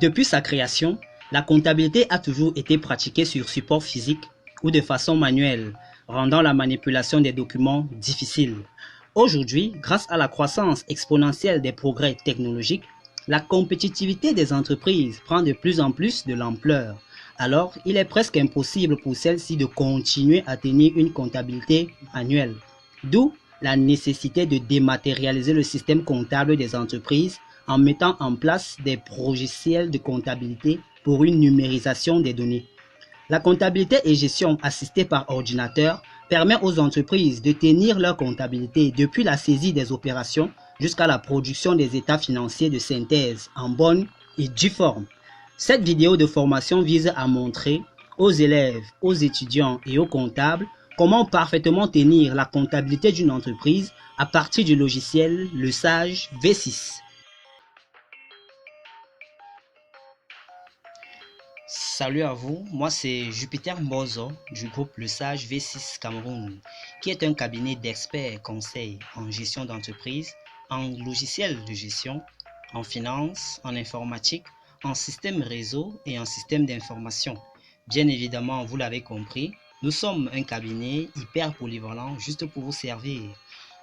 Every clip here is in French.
Depuis sa création, la comptabilité a toujours été pratiquée sur support physique ou de façon manuelle, rendant la manipulation des documents difficile. Aujourd'hui, grâce à la croissance exponentielle des progrès technologiques, la compétitivité des entreprises prend de plus en plus de l'ampleur. Alors, il est presque impossible pour celles-ci de continuer à tenir une comptabilité manuelle. D'où la nécessité de dématérialiser le système comptable des entreprises en mettant en place des logiciels de comptabilité pour une numérisation des données. La comptabilité et gestion assistée par ordinateur permet aux entreprises de tenir leur comptabilité depuis la saisie des opérations jusqu'à la production des états financiers de synthèse en bonne et due forme. Cette vidéo de formation vise à montrer aux élèves, aux étudiants et aux comptables comment parfaitement tenir la comptabilité d'une entreprise à partir du logiciel Le Sage V6. Salut à vous, moi c'est Jupiter Mbozo du groupe Le Sage V6 Cameroun, qui est un cabinet d'experts conseils en gestion d'entreprise, en logiciel de gestion, en finance, en informatique, en système réseau et en système d'information. Bien évidemment, vous l'avez compris, nous sommes un cabinet hyper polyvalent juste pour vous servir.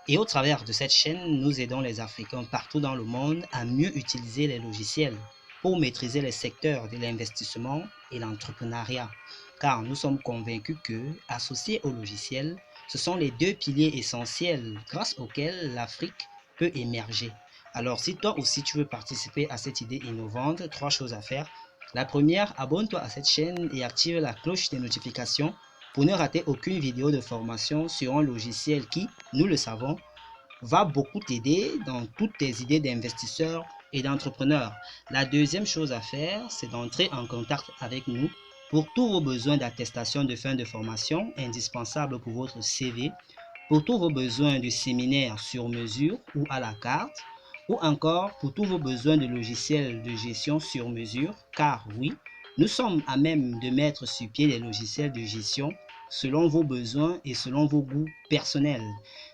Et au travers de cette chaîne, nous aidons les Africains partout dans le monde à mieux utiliser les logiciels pour maîtriser les secteurs de l'investissement et l'entrepreneuriat. Car nous sommes convaincus que, associés au logiciel, ce sont les deux piliers essentiels grâce auxquels l'Afrique peut émerger. Alors si toi aussi tu veux participer à cette idée innovante, trois choses à faire. La première, abonne-toi à cette chaîne et active la cloche des notifications pour ne rater aucune vidéo de formation sur un logiciel qui, nous le savons, va beaucoup t'aider dans toutes tes idées d'investisseurs et d'entrepreneurs. La deuxième chose à faire, c'est d'entrer en contact avec nous pour tous vos besoins d'attestation de fin de formation indispensables pour votre CV, pour tous vos besoins de séminaires sur mesure ou à la carte, ou encore pour tous vos besoins de logiciels de gestion sur mesure, car oui, nous sommes à même de mettre sur pied des logiciels de gestion selon vos besoins et selon vos goûts personnels.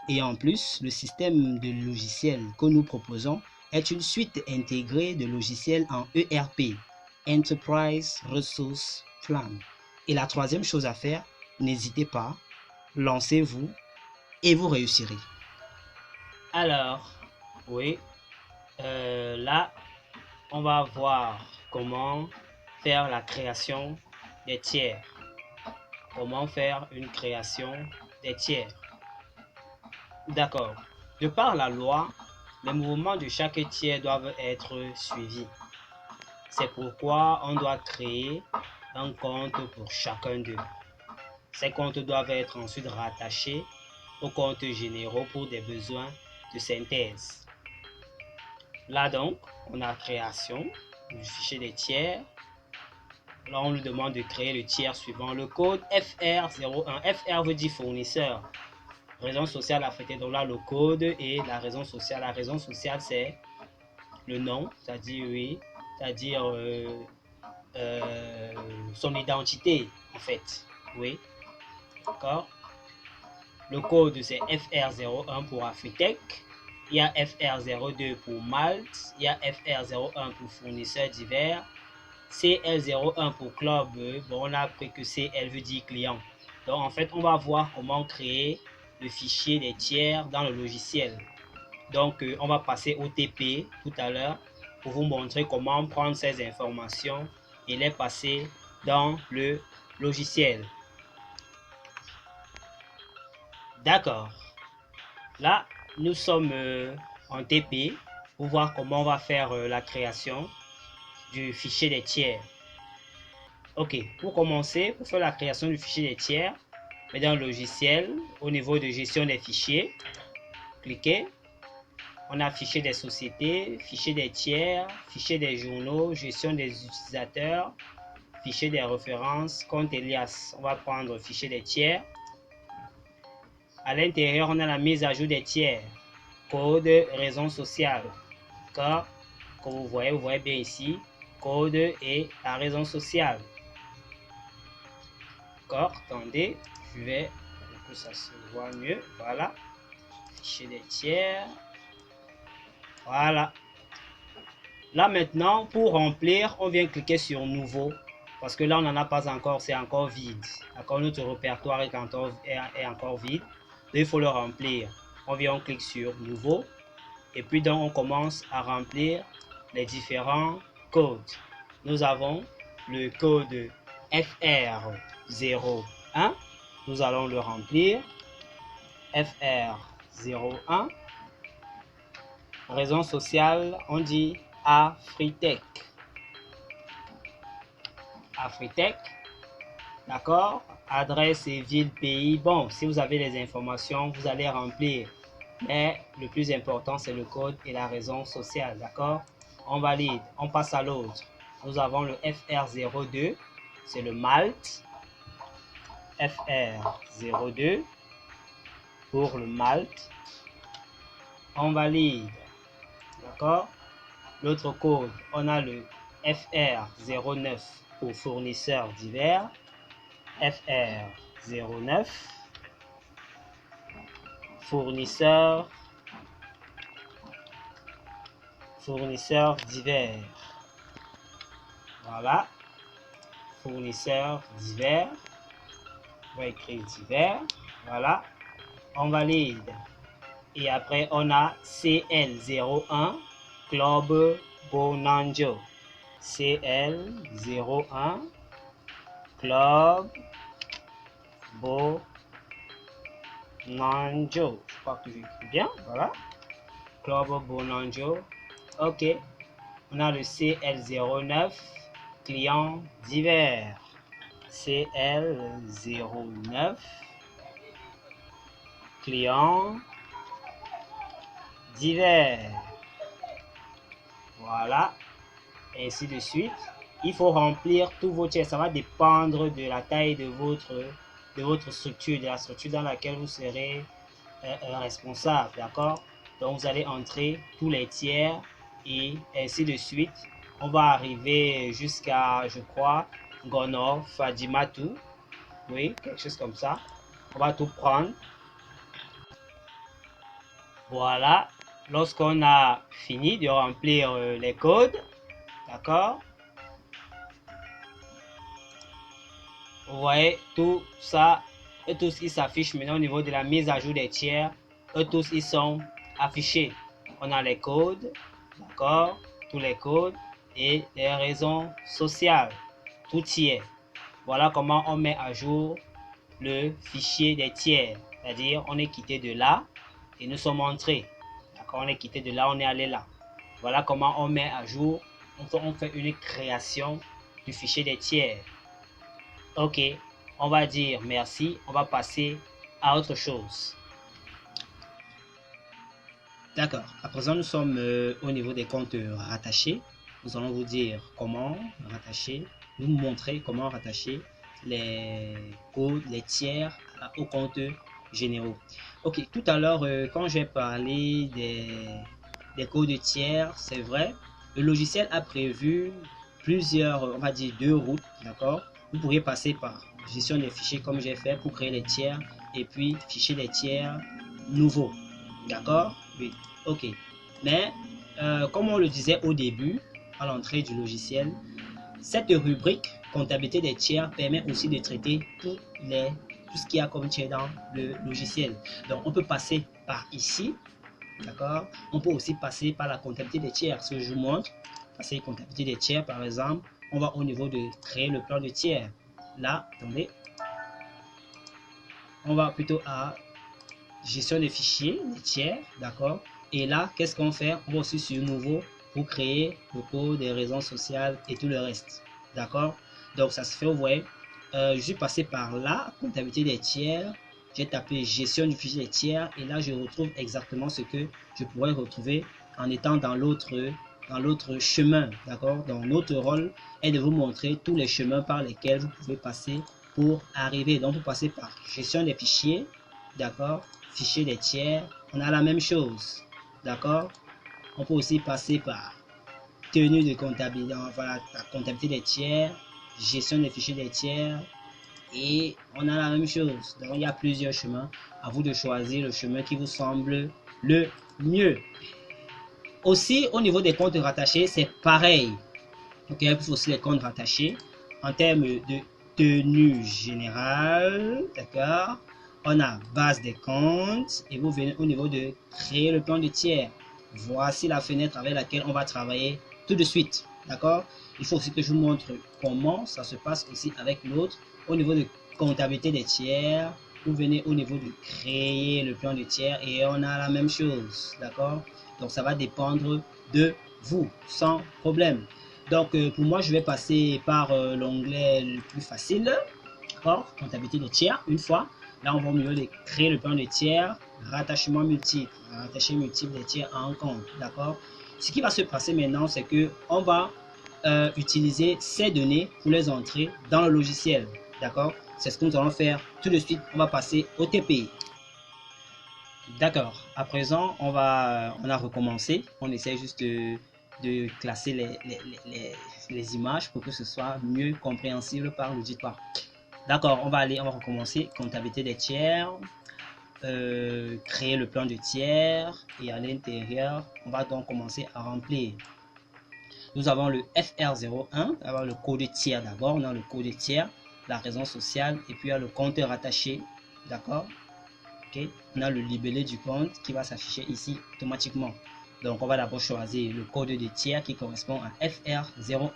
Et en plus, le système de logiciels que nous proposons est une suite intégrée de logiciels en ERP, Enterprise Resource Plan. Et la troisième chose à faire, n'hésitez pas, lancez-vous et vous réussirez. Alors, oui, là, on va voir comment faire la création des tiers. Comment faire une création des tiers. D'accord. De par la loi, les mouvements de chaque tiers doivent être suivis. C'est pourquoi on doit créer un compte pour chacun d'eux. Ces comptes doivent être ensuite rattachés aux comptes généraux pour des besoins de synthèse. Là donc, on a création du fichier des tiers. Là, on lui demande de créer le tiers suivant le code FR01. FR veut dire fournisseur. Raison sociale affectée. Donc là, le code et la raison sociale. La raison sociale, c'est le nom, c'est-à-dire oui, c'est-à-dire son identité, en fait. Oui, d'accord. Le code, c'est FR01 pour Afritech. Il y a FR02 pour Malte. Il y a FR01 pour fournisseurs divers. CL01 pour club. Bon, on a appris que CL veut dire client. Donc, en fait, on va voir comment créer le fichier des tiers dans le logiciel. Donc, on va passer au TP tout à l'heure pour vous montrer comment prendre ces informations et les passer dans le logiciel. D'accord. Là, nous sommes en TP pour voir comment on va faire la création du fichier des tiers. Ok, pour commencer, pour faire la création du fichier des tiers, mais dans le logiciel, au niveau de gestion des fichiers, cliquez. On a fichier des sociétés, fichier des tiers, fichier des journaux, gestion des utilisateurs, fichier des références, compte Elias. On va prendre fichier des tiers. À l'intérieur, on a la mise à jour des tiers, code, raison sociale. D'accord? Comme vous voyez bien ici, code et la raison sociale. D'accord? Attendez, je vais pour que ça se voit mieux. Voilà. Fichier des tiers. Voilà. Là maintenant, pour remplir, on vient cliquer sur nouveau. Parce que là, on n'en a pas encore, c'est encore vide. D'accord, notre répertoire est encore vide. Donc, il faut le remplir. On vient, on clique sur nouveau. Et puis donc, on commence à remplir les différents codes. Nous avons le code FR01. Nous allons le remplir. FR01. Raison sociale, on dit Afritech. Afritech. D'accord? Adresse et ville, pays. Bon, si vous avez les informations, vous allez remplir. Mais le plus important, c'est le code et la raison sociale. D'accord? On valide. On passe à l'autre. Nous avons le FR02. C'est le Malte. FR02 pour le Malte. On valide. D'accord? L'autre code, on a le FR09 pour fournisseurs divers. FR09 fournisseurs divers. Voilà, fournisseurs divers. On va écrire divers. Voilà, on valide. Et après, on a CL01 Club Bonanjo. CL01 Club Bonanjo. Je crois que j'écris bien. Voilà. Club Bonanjo. OK. On a le CL09 client divers. CL09 client divers. Voilà. Et ainsi de suite. Il faut remplir tous vos tiers. Ça va dépendre de la taille de votre structure, de la structure dans laquelle vous serez responsable. D'accord? Donc, vous allez entrer tous les tiers et ainsi de suite. On va arriver jusqu'à, je crois, Gonor, Fadimatu. Oui, quelque chose comme ça. On va tout prendre. Voilà. Lorsqu'on a fini de remplir les codes, d'accord? Vous voyez, tout ça, eux tous, ils s'affichent maintenant au niveau de la mise à jour des tiers. Eux tous, ils sont affichés. On a les codes, d'accord? Tous les codes et les raisons sociales. Tout tiers. Voilà comment on met à jour le fichier des tiers. C'est-à-dire, on est quitté de là et nous sommes entrés. D'accord? On est quitté de là, on est allé là. Voilà comment on met à jour. On fait une création du fichier des tiers. OK, on va dire merci, on va passer à autre chose. D'accord, à présent nous sommes au niveau des comptes rattachés. Nous allons vous dire comment rattacher, nous montrer comment rattacher les codes, les tiers aux comptes généraux. OK, tout à l'heure quand j'ai parlé des codes tiers, c'est vrai, le logiciel a prévu plusieurs, on va dire 2 routes, d'accord? Vous pourriez passer par gestion des fichiers comme j'ai fait pour créer les tiers et puis fichier des tiers nouveaux. D'accord? Oui. OK. Mais comme on le disait au début, à l'entrée du logiciel, cette rubrique comptabilité des tiers permet aussi de traiter tout ce qu'il y a comme tiers dans le logiciel. Donc on peut passer par ici. D'accord? On peut aussi passer par la comptabilité des tiers. Si je vous montre, passer comptabilité des tiers par exemple, on va au niveau de créer le plan de tiers. Là, attendez, on va plutôt à gestion des fichiers, des tiers, d'accord? Et là, qu'est-ce qu'on fait? On va aussi sur nouveau pour créer le code des raisons sociales et tout le reste, d'accord? Donc ça se fait, vous voyez, je suis passé par là, comptabilité des tiers, j'ai tapé gestion du fichier des tiers et là je retrouve exactement ce que je pourrais retrouver en étant dans l'autre chemin, d'accord? Donc notre rôle est de vous montrer tous les chemins par lesquels vous pouvez passer pour arriver. Donc vous passez par gestion des fichiers, d'accord? Fichier des tiers, on a la même chose, d'accord? On peut aussi passer par tenue de comptabilité, voilà, la comptabilité des tiers, gestion des fichiers des tiers, et on a la même chose. Donc il y a plusieurs chemins, à vous de choisir le chemin qui vous semble le mieux. Aussi, au niveau des comptes rattachés, c'est pareil. Ok, il faut aussi les comptes rattachés en termes de tenue générale. D'accord. On a base des comptes et vous venez au niveau de créer le plan de tiers. Voici la fenêtre avec laquelle on va travailler tout de suite. D'accord. Il faut aussi que je vous montre comment ça se passe aussi avec l'autre. Au niveau de comptabilité des tiers, vous venez au niveau de créer le plan de tiers et on a la même chose. D'accord. Donc ça va dépendre de vous sans problème. Donc pour moi, je vais passer par l'onglet le plus facile. D'accord. Comptabilité des tiers. Une fois. Là, on va au milieu de créer le plan de tiers, rattachement multiple, rattacher multiple des tiers à un compte. D'accord. Ce qui va se passer maintenant, c'est que on va utiliser ces données pour les entrer dans le logiciel. D'accord. C'est ce que nous allons faire tout de suite. On va passer au TPI. D'accord. À présent, on a recommencé. On essaie juste de classer les images pour que ce soit mieux compréhensible par l'auditoire. D'accord, on va recommencer. Comptabilité des tiers, créer le plan de tiers et à l'intérieur, on va donc commencer à remplir. Nous avons le FR01, avoir le code tiers d'abord. On a le code tiers, la raison sociale et puis il y a le compte rattaché. D'accord. Okay. On a le libellé du compte qui va s'afficher ici automatiquement. Donc, on va d'abord choisir le code de tiers qui correspond à FR01.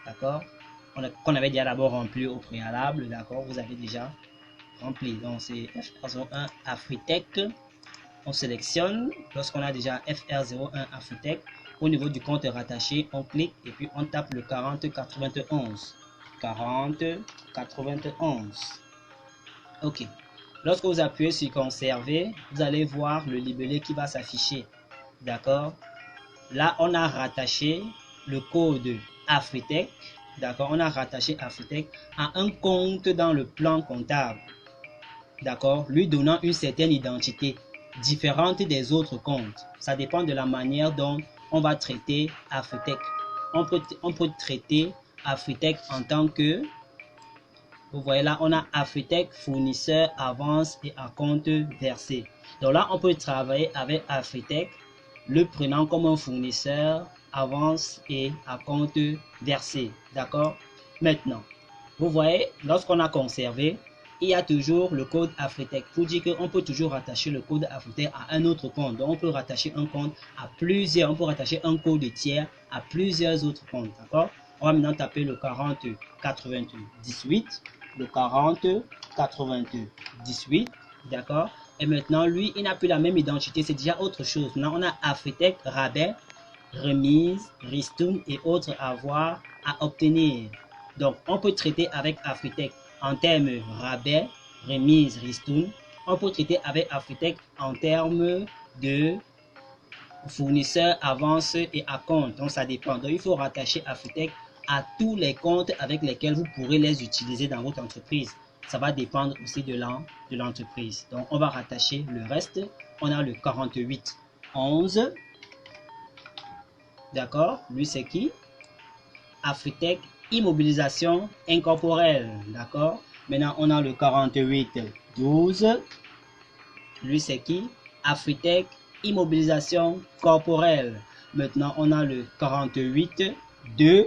D'accord. Qu'on avait déjà d'abord rempli au préalable. D'accord. Vous avez déjà rempli. Donc, c'est FR01 Afritech. On sélectionne. Lorsqu'on a déjà FR01 Afritech, au niveau du compte rattaché, on clique et puis on tape le 4091. 4091. OK. Lorsque vous appuyez sur conserver, vous allez voir le libellé qui va s'afficher. D'accord. Là, on a rattaché le code Afritech. D'accord. On a rattaché Afritech à un compte dans le plan comptable. D'accord. Lui donnant une certaine identité différente des autres comptes. Ça dépend de la manière dont on va traiter Afritech. On peut traiter Afritech en tant que... Vous voyez là, on a Afritech, fournisseur, avance et acompte versé. Donc là, on peut travailler avec Afritech, le prenant comme un fournisseur, avance et acompte versé. D'accord. Maintenant, vous voyez, lorsqu'on a conservé, il y a toujours le code Afritech. Pour dire qu'on peut toujours rattacher le code Afritech à un autre compte. Donc, on peut rattacher un compte à plusieurs. On peut rattacher un code tiers à plusieurs autres comptes. D'accord. On va maintenant taper le 4098. Le 4098. D'accord. Et maintenant, lui, il n'a plus la même identité. C'est déjà autre chose. Maintenant, on a Afritech, rabais, remise, ristourne et autres avoirs à obtenir. Donc, on peut traiter avec Afritech en termes rabais, remise, ristourne. On peut traiter avec Afritech en termes de fournisseur, avance et acompte. Donc, ça dépend. Donc, il faut rattacher Afritech à tous les comptes avec lesquels vous pourrez les utiliser dans votre entreprise. Ça va dépendre aussi de l'entreprise. Donc, on va rattacher le reste. On a le 4811. D'accord. Lui, c'est qui? Afritech Immobilisation incorporelle. D'accord. Maintenant, on a le 4812. Lui, c'est qui? Afritech Immobilisation corporelle. Maintenant, on a le 48.2.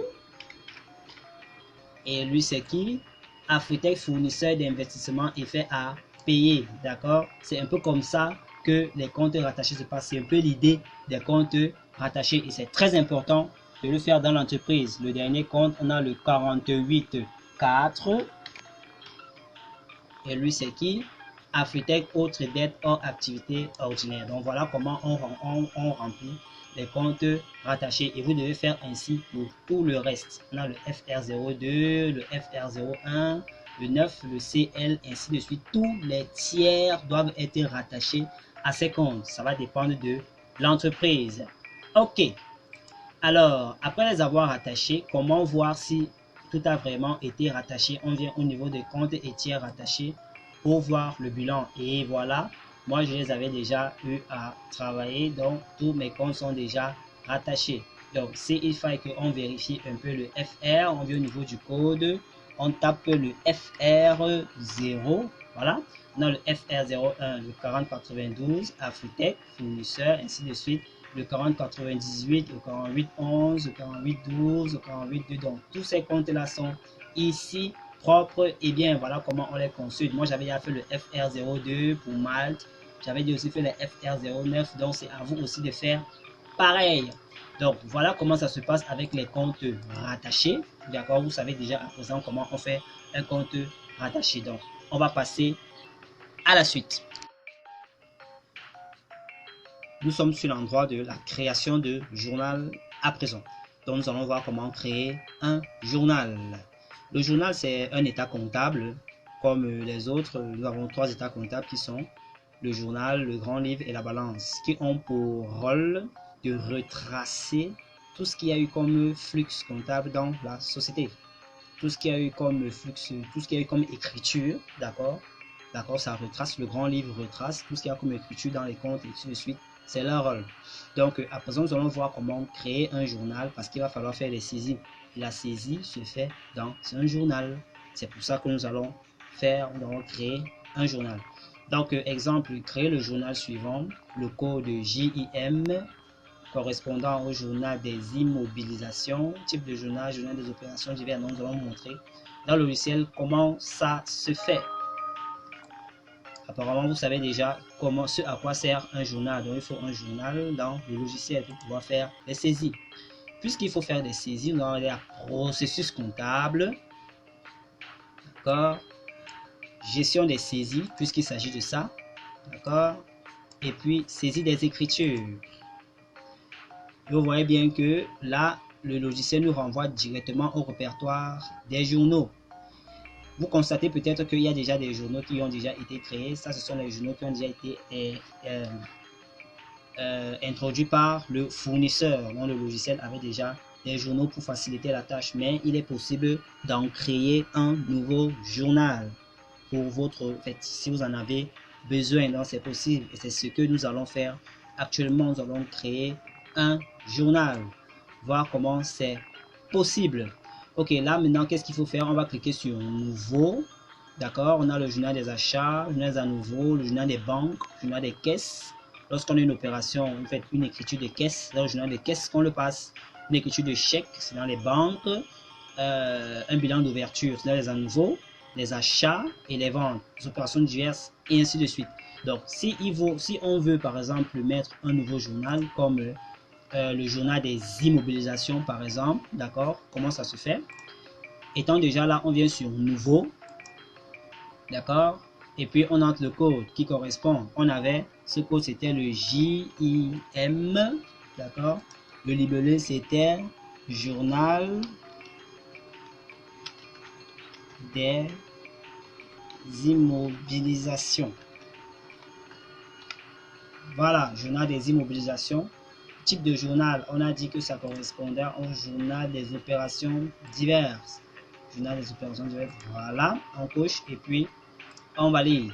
Et lui, c'est qui? Afritech fournisseur d'investissement et fait à payer. D'accord? C'est un peu comme ça que les comptes rattachés se passent. C'est un peu l'idée des comptes rattachés. Et c'est très important de le faire dans l'entreprise. Le dernier compte, on a le 48.4. Et lui, c'est qui? Afritech autres dettes hors activité ordinaire. Donc voilà comment on remplit les comptes rattachés et vous devez faire ainsi pour tout le reste. On a le FR02, le FR01, le 9, le CL, ainsi de suite. Tous les tiers doivent être rattachés à ces comptes. Ça va dépendre de l'entreprise. OK. Alors, après les avoir rattachés, comment voir si tout a vraiment été rattaché? On vient au niveau des comptes et tiers rattachés pour voir le bilan. Et voilà, moi je les avais déjà eu à travailler, donc tous mes comptes sont déjà rattachés. Donc, il faut qu'on vérifie un peu le FR. On vient au niveau du code, on tape le FR0. Voilà, on a le FR01, le 4092, Afritech, fournisseur, ainsi de suite. le 4098, le 4811, le 4812, le 48.2. Donc, tous ces comptes-là sont ici propres. Et bien, voilà comment on les consulte. Moi, j'avais déjà fait le FR02 pour Malte. J'avais aussi fait le FR09. Donc, c'est à vous aussi de faire pareil. Donc, voilà comment ça se passe avec les comptes rattachés. D'accord, vous savez déjà à présent comment on fait un compte rattaché. Donc, on va passer à la suite. Nous sommes sur l'endroit de la création de journal à présent. Donc, nous allons voir comment créer un journal. Le journal, c'est un état comptable. Comme les autres, nous avons 3 états comptables qui sont le journal, le grand livre et la balance, qui ont pour rôle de retracer tout ce qu'il y a eu comme flux comptable dans la société. Tout ce qu'il y a eu comme flux, tout ce qu'il y a eu comme écriture, d'accord? D'accord, ça retrace, le grand livre retrace tout ce qu'il y a comme écriture dans les comptes et ainsi de suite. C'est leur rôle. Donc, à présent, nous allons voir comment créer un journal parce qu'il va falloir faire les saisies. La saisie se fait dans un journal. C'est pour ça que nous allons créer un journal. Donc, exemple, créer le journal suivant, le code JIM correspondant au journal des immobilisations, type de journal, journal des opérations diverses. Nous allons montrer dans le logiciel comment ça se fait. Apparemment, vous savez déjà ce à quoi sert un journal. Donc, il faut un journal dans le logiciel pour pouvoir faire les saisies. Puisqu'il faut faire des saisies, nous allons aller à processus comptable. D'accord. Gestion des saisies, puisqu'il s'agit de ça. D'accord. Et puis, saisie des écritures. Vous voyez bien que là, le logiciel nous renvoie directement au répertoire des journaux. Vous constatez peut-être qu'il y a déjà des journaux qui ont déjà été créés. Ça, ce sont les journaux qui ont déjà été introduits par le fournisseur. Donc, le logiciel avait déjà des journaux pour faciliter la tâche. Mais il est possible d'en créer un nouveau journal pour votre fête. Si vous en avez besoin, donc c'est possible. Et c'est ce que nous allons faire actuellement. Nous allons créer un journal. Voir comment c'est possible. Ok, là maintenant, qu'est-ce qu'il faut faire? On va cliquer sur Nouveau. D'accord, on a le journal des achats, le journal à nouveau, le journal des banques, le journal des caisses. Lorsqu'on a une opération, on fait une écriture de caisse. Dans le journal des caisses qu'on le passe. Une écriture de chèque, c'est dans les banques. Un bilan d'ouverture, c'est dans les à nouveau, les achats et les ventes, les opérations diverses et ainsi de suite. Donc, si on veut par exemple mettre un nouveau journal comme le journal des immobilisations par exemple, d'accord, comment ça se fait? Étant déjà là, on vient sur Nouveau, d'accord, et puis on entre le code qui correspond. On avait, ce code c'était le JIM, d'accord, le libellé c'était Journal des immobilisations. Voilà, journal des immobilisations. Type de journal, on a dit que ça correspondait au journal des opérations diverses. Journal des opérations diverses, voilà, on coche et puis on valide.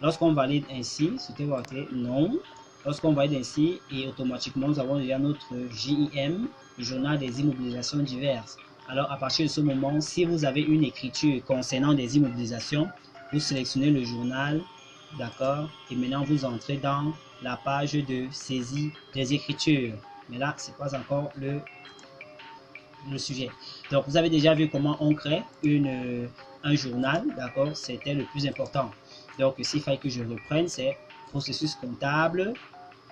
Lorsqu'on valide ainsi, c'était marqué non. Lorsqu'on valide ainsi, et automatiquement, nous avons déjà notre JIM, le journal des immobilisations diverses. Alors, à partir de ce moment, si vous avez une écriture concernant des immobilisations, vous sélectionnez le journal, d'accord, et maintenant vous entrez dans la page de saisie des écritures. Mais là, ce n'est pas encore le sujet. Donc, vous avez déjà vu comment on crée un journal, d'accord, c'était le plus important. Donc, s'il fallait que je reprenne, c'est processus comptable,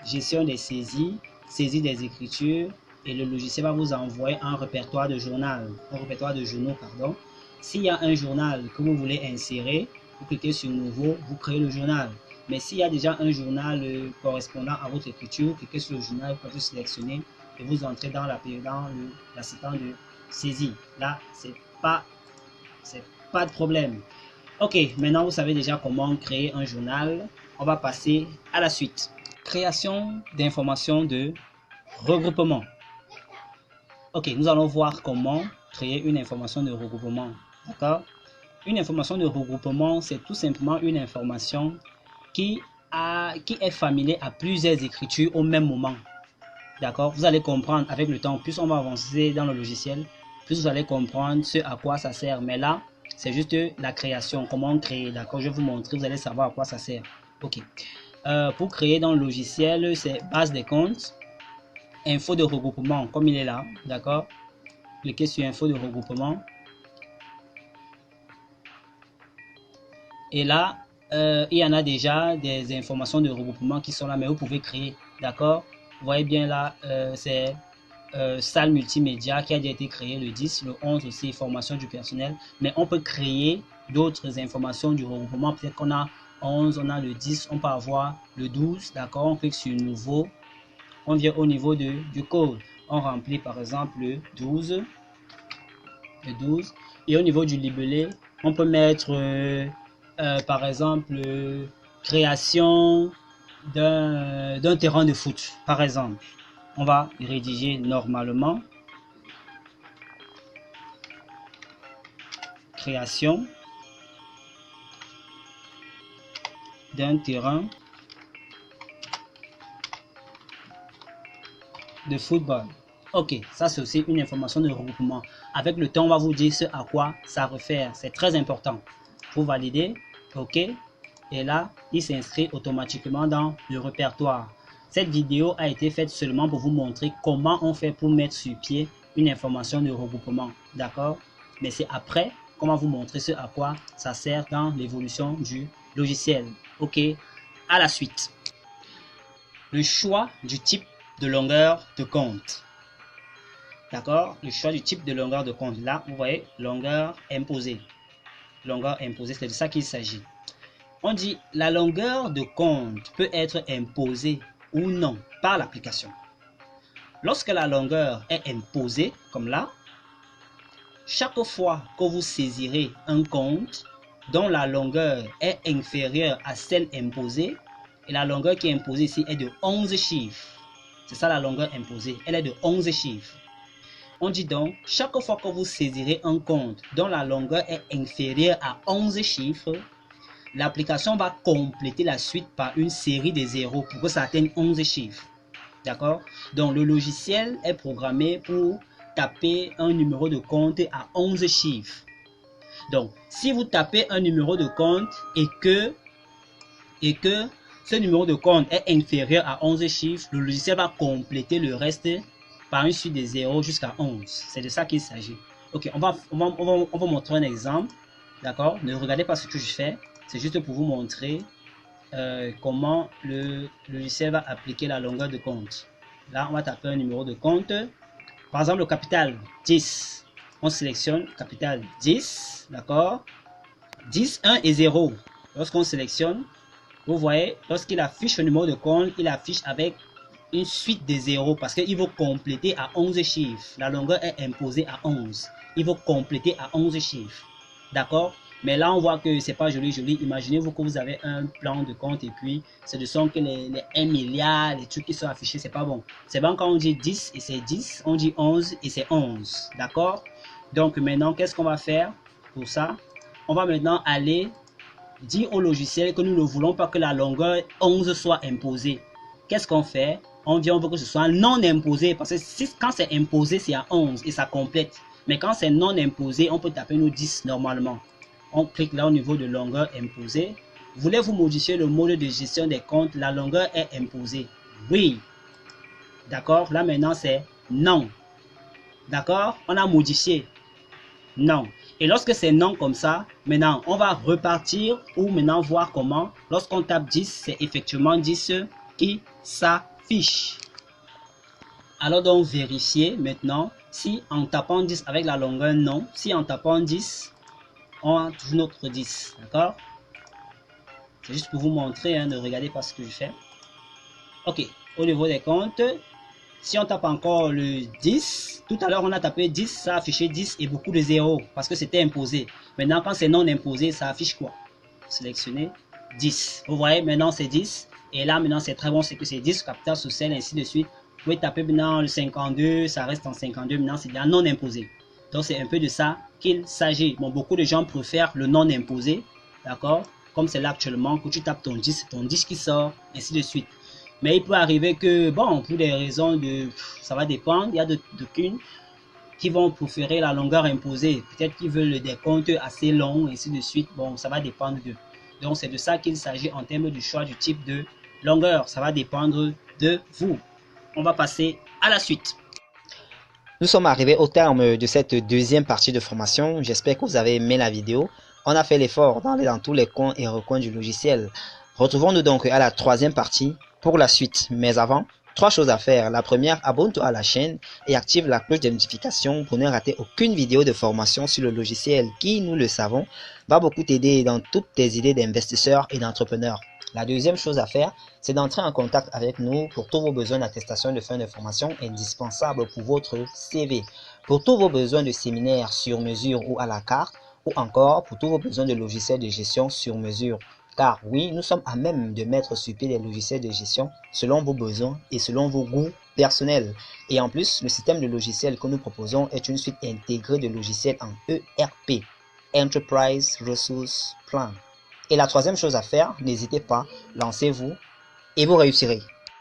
gestion des saisies, saisie des écritures, et le logiciel va vous envoyer un répertoire de journaux, pardon. S'il y a un journal que vous voulez insérer, vous cliquez sur Nouveau, vous créez le journal. Mais s'il y a déjà un journal correspondant à votre écriture, vous cliquez sur le journal, vous pouvez sélectionner et vous entrez dans l'assistant de saisie. Là, c'est pas de problème. Ok, maintenant vous savez déjà comment créer un journal. On va passer à la suite. Création d'informations de regroupement. Ok, nous allons voir comment créer une information de regroupement. D'accord? Une information de regroupement, c'est tout simplement une information qui est familière à plusieurs écritures au même moment. D'accord? Vous allez comprendre avec le temps. Plus on va avancer dans le logiciel, plus vous allez comprendre ce à quoi ça sert. Mais là, c'est juste la création. Comment créer? D'accord? Je vais vous montrer. Vous allez savoir à quoi ça sert. Ok. Pour créer dans le logiciel, c'est base des comptes. info de regroupement, comme il est là, d'accord? Cliquez sur info de regroupement. Et là, il y en a déjà des informations de regroupement qui sont là, mais vous pouvez créer, d'accord? Vous voyez bien là, c'est salle multimédia qui a déjà été créée le 10, le 11 aussi, formation du personnel. Mais on peut créer d'autres informations du regroupement. Peut-être qu'on a 11, on a le 10, on peut avoir le 12, d'accord? On clique sur nouveau, on vient au niveau du code. On remplit par exemple le 12. Et au niveau du libellé, on peut mettre par exemple création d'un terrain de foot, par exemple. On va rédiger normalement création d'un terrain de football. Ok, ça c'est aussi une information de regroupement. Avec le temps, on va vous dire ce à quoi ça réfère. C'est très important. Pour valider, ok. Et là, il s'inscrit automatiquement dans le répertoire. Cette vidéo a été faite seulement pour vous montrer comment on fait pour mettre sur pied une information de regroupement. D'accord? Mais c'est après qu'on va vous montrer ce à quoi ça sert dans l'évolution du logiciel. Ok? À la suite. Le choix du type de longueur de compte. D'accord? Le choix du type de longueur de compte. Là, vous voyez, longueur imposée. Longueur imposée, c'est de ça qu'il s'agit. On dit la longueur de compte peut être imposée ou non par l'application. Lorsque la longueur est imposée, comme là, chaque fois que vous saisirez un compte dont la longueur est inférieure à celle imposée, et la longueur qui est imposée ici est de 11 chiffres. C'est ça la longueur imposée, elle est de 11 chiffres. On dit donc, chaque fois que vous saisirez un compte dont la longueur est inférieure à 11 chiffres, l'application va compléter la suite par une série de zéros pour que ça atteigne 11 chiffres. D'accord? Donc, le logiciel est programmé pour taper un numéro de compte à 11 chiffres. Donc, si vous tapez un numéro de compte et que ce numéro de compte est inférieur à 11 chiffres, le logiciel va compléter le reste par une suite de 0 jusqu'à 11. C'est de ça qu'il s'agit. Ok, on va montrer un exemple. D'accord? Ne regardez pas ce que je fais. C'est juste pour vous montrer comment le logiciel va appliquer la longueur de compte. Là, on va taper un numéro de compte. Par exemple, le capital 10. On sélectionne capital 10. D'accord? 10, 1 et 0. Lorsqu'on sélectionne, vous voyez, lorsqu'il affiche le numéro de compte, il affiche avec une suite de 0 parce qu'il va compléter à 11 chiffres. La longueur est imposée à 11. Il va compléter à 11 chiffres. D'accord? Mais là, on voit que c'est pas joli. Imaginez-vous que vous avez un plan de compte et puis ce ne sont que les 1 milliard, les trucs qui sont affichés, c'est pas bon. C'est bon quand on dit 10 et c'est 10, on dit 11 et c'est 11. D'accord? Donc maintenant, qu'est-ce qu'on va faire pour ça? On va maintenant aller dire au logiciel que nous ne voulons pas que la longueur 11 soit imposée. Qu'est-ce qu'on fait? On vient, on veut que ce soit non imposé parce que quand c'est imposé, c'est à 11 et ça complète. Mais quand c'est non imposé, on peut taper nos 10 normalement. On clique là au niveau de longueur imposée. Voulez-vous modifier le mode de gestion des comptes? La longueur est imposée. Oui. D'accord? Là maintenant c'est non. D'accord? On a modifié. Non. Et lorsque c'est non comme ça, maintenant on va repartir ou maintenant voir comment. Lorsqu'on tape 10, c'est effectivement 10 qui s'affiche. Alors donc vérifier maintenant si en tapant 10 avec la longueur non, si en tapant 10, on a toujours notre 10. D'accord? C'est juste pour vous montrer, hein, ne regardez pas ce que je fais. Ok, au niveau des comptes, si on tape encore le 10, tout à l'heure on a tapé 10, ça a affiché 10 et beaucoup de zéros parce que c'était imposé. Maintenant quand c'est non imposé, ça affiche quoi? Sélectionnez 10. Vous voyez, maintenant c'est 10. Et là maintenant c'est très bon, c'est que c'est 10, capital social, ainsi de suite. Vous pouvez taper maintenant le 52, ça reste en 52, maintenant c'est bien non imposé. Donc c'est un peu de ça qu'il s'agit. Bon, beaucoup de gens préfèrent le non imposé, d'accord? Comme c'est là actuellement, que tu tapes ton 10, c'est ton 10 qui sort, ainsi de suite. Mais il peut arriver que, bon, pour des raisons de... Ça va dépendre, il y a d'aucunes qui vont préférer la longueur imposée. Peut-être qu'ils veulent des comptes assez longs, ainsi de suite. Bon, ça va dépendre d'eux. Donc c'est de ça qu'il s'agit en termes du choix du type de longueur. Ça va dépendre de vous. On va passer À la suite. Nous sommes arrivés au terme de cette deuxième partie de formation. J'espère que vous avez aimé la vidéo. On a fait l'effort d'aller dans tous les coins et recoins du logiciel. Retrouvons-nous donc à la troisième partie pour la suite. Mais avant, 3 choses à faire. La première, abonne-toi à la chaîne et active la cloche de notification pour ne rater aucune vidéo de formation sur le logiciel qui, nous le savons, va beaucoup t'aider dans toutes tes idées d'investisseurs et d'entrepreneurs. La deuxième chose à faire, c'est d'entrer en contact avec nous pour tous vos besoins d'attestation de fin de formation indispensables pour votre CV, pour tous vos besoins de séminaires sur mesure ou à la carte, ou encore pour tous vos besoins de logiciels de gestion sur mesure. Car oui, nous sommes à même de mettre sur pied des logiciels de gestion selon vos besoins et selon vos goûts personnels. Et en plus, le système de logiciels que nous proposons est une suite intégrée de logiciels en ERP, Enterprise Resource Plan. Et la troisième chose à faire, n'hésitez pas, lancez-vous et vous réussirez.